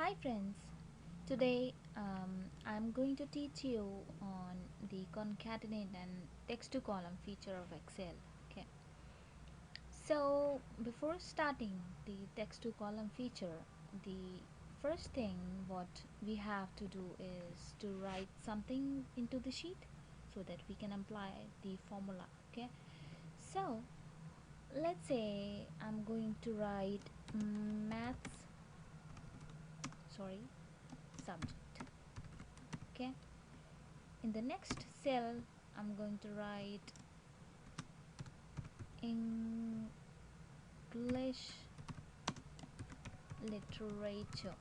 Hi friends, today I'm going to teach you on the concatenate and text to column feature of Excel. Okay, so before starting the text to column feature, the first thing what we have to do is to write something into the sheet so that we can apply the formula. Okay, so let's say I'm going to write maths, sorry, subject. Okay, in the next cell I'm going to write English literature.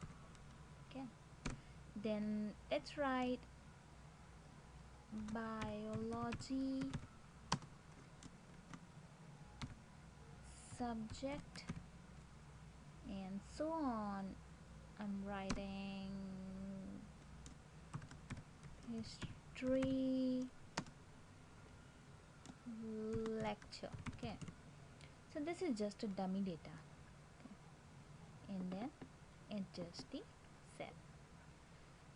Okay, then let's write biology subject and so on. I'm writing history lecture. Okay, so this is just a dummy data. Okay. And then adjust the cell.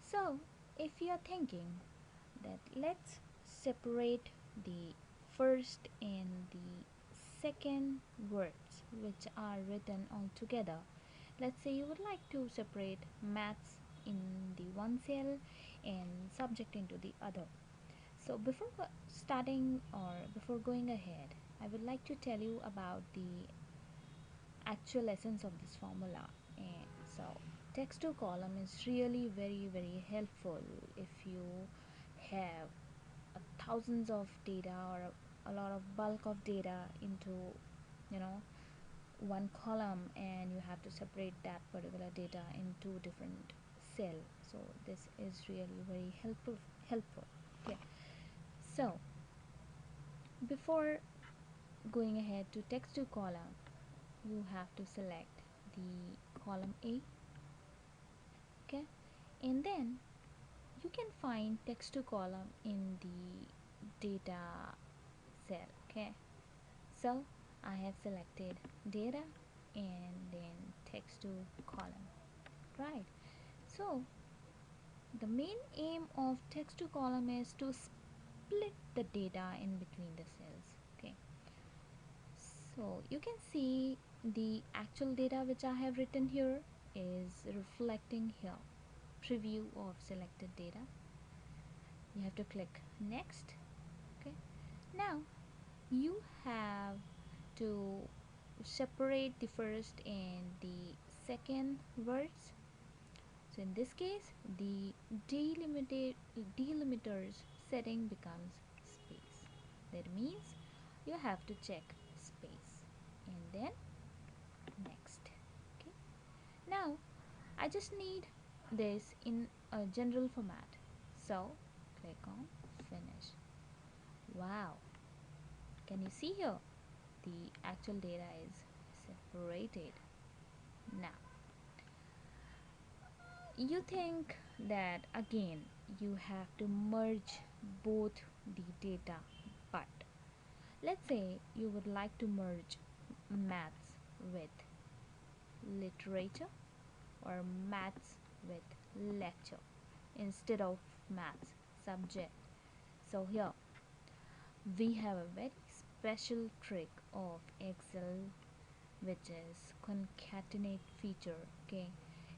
So if you're thinking that let's separate the first and the second words which are written all together. Let's say you would like to separate maths in the one cell and subject into the other. So before starting or before going ahead, I would like to tell you about the actual essence of this formula. And so text to column is really very helpful if you have thousands of data or a lot of bulk of data into you know one column, and you have to separate that particular data into different cell. So this is really very helpful. Okay, so before going ahead to text to column, you have to select the column A. Okay, and then you can find text to column in the data cell. Okay, so I have selected data and then text to column, right? So the main aim of text to column is to split the data in between the cells. Okay, so you can see the actual data which I have written here is reflecting here. Preview of selected data, you have to click next. Okay, now you have to separate the first and the second words. So in this case, the delimiters setting becomes space. That means you have to check space and then next. Okay, now I just need this in a general format, so click on finish. Wow, can you see here the actual data is separated. Now you think that again you have to merge both the data, but let's say you would like to merge maths with literature or maths with lecture instead of maths subject. So here we have a very special trick of Excel which is concatenate feature. Okay,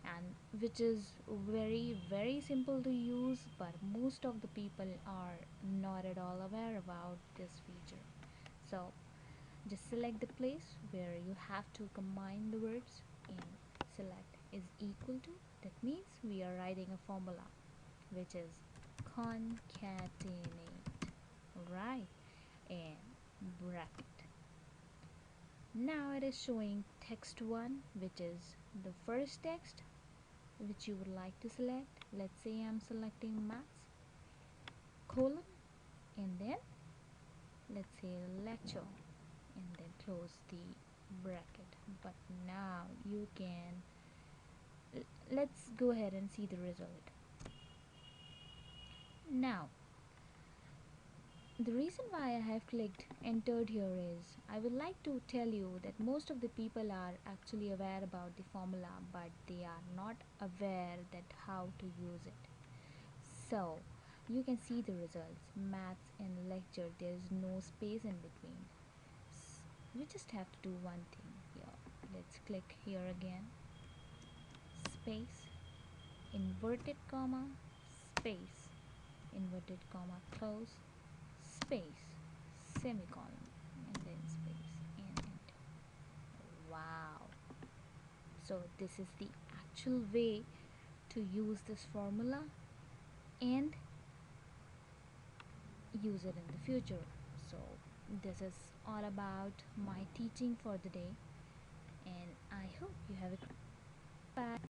and which is very simple to use, but most of the people are not at all aware about this feature. So just select the place where you have to combine the words and select is equal to. That means we are writing a formula which is concatenate, right, and bracket. Now it is showing text 1, which is the first text which you would like to select. Let's say I'm selecting maths, colon, and then let's say lecture, and then close the bracket. But now you can, let's go ahead and see the result. Now the reason why I have clicked entered here is I would like to tell you that most of the people are actually aware about the formula, but they are not aware that how to use it. So you can see the results. Maths and lecture, there is no space in between. You just have to do one thing here. Let's click here again. Space, inverted comma, space, inverted comma, close, space, semicolon, and then space and enter. Wow. So this is the actual way to use this formula and use it in the future. So this is all about my teaching for the day, and I hope you have a bye.